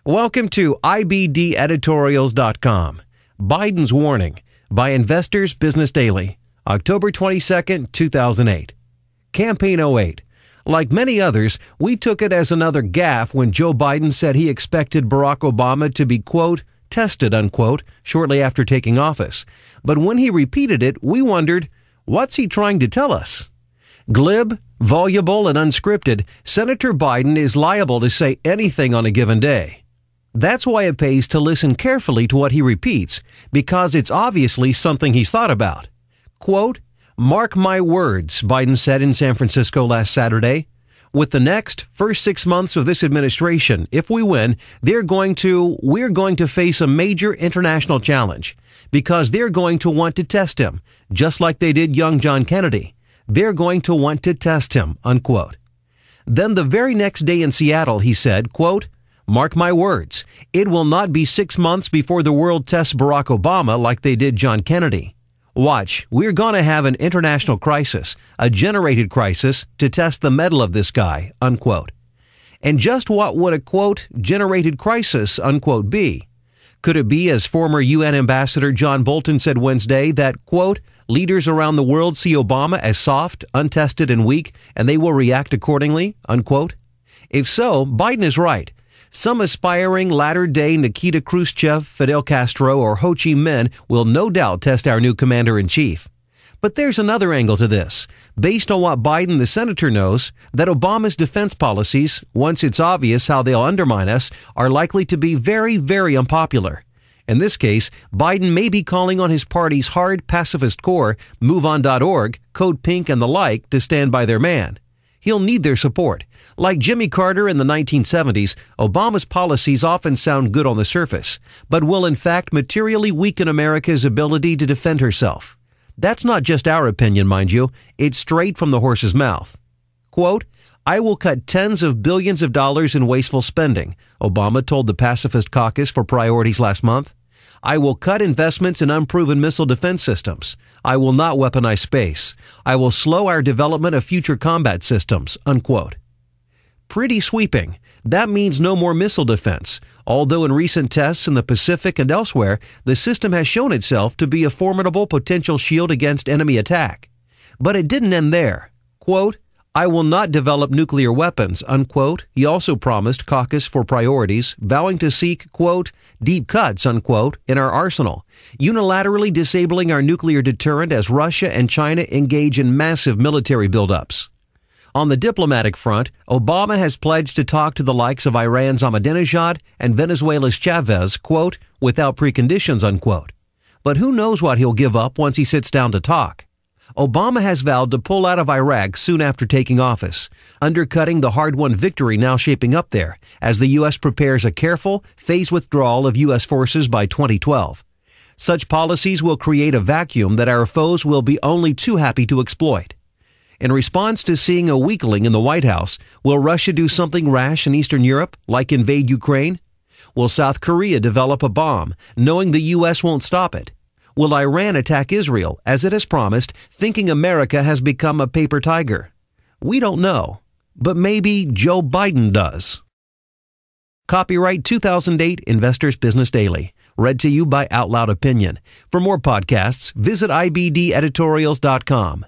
Welcome to IBDeditorials.com. Biden's Warning by Investors Business Daily, October 22, 2008. Campaign 08. Like many others, we took it as another gaffe when Joe Biden said he expected Barack Obama to be, quote, tested, unquote, shortly after taking office. But when he repeated it, we wondered, what's he trying to tell us? Glib, voluble, and unscripted, Senator Biden is liable to say anything on a given day. That's why it pays to listen carefully to what he repeats, because it's obviously something he's thought about. Quote, "Mark my words," Biden said in San Francisco last Saturday. With the first 6 months of this administration, if we win, we're going to face a major international challenge because they're going to want to test him, just like they did young John Kennedy. They're going to want to test him, unquote. Then the very next day in Seattle, he said, quote, "Mark my words, it will not be 6 months before the world tests Barack Obama like they did John Kennedy. Watch, we're going to have an international crisis, a generated crisis, to test the mettle of this guy," unquote. And just what would a, quote, generated crisis, unquote, be? Could it be, as former UN Ambassador John Bolton said Wednesday, that, quote, leaders around the world see Obama as soft, untested, and weak, and they will react accordingly, unquote? If so, Biden is right. Some aspiring latter-day Nikita Khrushchev, Fidel Castro, or Ho Chi Minh will no doubt test our new commander-in-chief. But there's another angle to this. Based on what Biden the senator knows, that Obama's defense policies, once it's obvious how they'll undermine us, are likely to be very, very unpopular. In this case, Biden may be calling on his party's hard pacifist core, MoveOn.org, Code Pink, and the like to stand by their man. He'll need their support. Like Jimmy Carter in the 1970s, Obama's policies often sound good on the surface, but will in fact materially weaken America's ability to defend herself. That's not just our opinion, mind you. It's straight from the horse's mouth. Quote, "I will cut tens of billions of dollars in wasteful spending," Obama told the Pacifist Caucus for Priorities last month. "I will cut investments in unproven missile defense systems. I will not weaponize space. I will slow our development of future combat systems," unquote. Pretty sweeping. That means no more missile defense, although in recent tests in the Pacific and elsewhere, the system has shown itself to be a formidable potential shield against enemy attack. But it didn't end there. Quote, "I will not develop nuclear weapons," unquote. He also promised Caucus for Priorities, vowing to seek, quote, "deep cuts," unquote, in our arsenal, unilaterally disabling our nuclear deterrent as Russia and China engage in massive military buildups. On the diplomatic front, Obama has pledged to talk to the likes of Iran's Ahmadinejad and Venezuela's Chavez, quote, "without preconditions," unquote. But who knows what he'll give up once he sits down to talk? Obama has vowed to pull out of Iraq soon after taking office, undercutting the hard-won victory now shaping up there as the U.S. prepares a careful, phased withdrawal of U.S. forces by 2012. Such policies will create a vacuum that our foes will be only too happy to exploit. In response to seeing a weakling in the White House, will Russia do something rash in Eastern Europe, like invade Ukraine? Will South Korea develop a bomb, knowing the U.S. won't stop it? Will Iran attack Israel, as it has promised, thinking America has become a paper tiger? We don't know, but maybe Joe Biden does. Copyright 2008 Investors Business Daily. Read to you by OutloudOpinion. For more podcasts, visit IBDeditorials.com.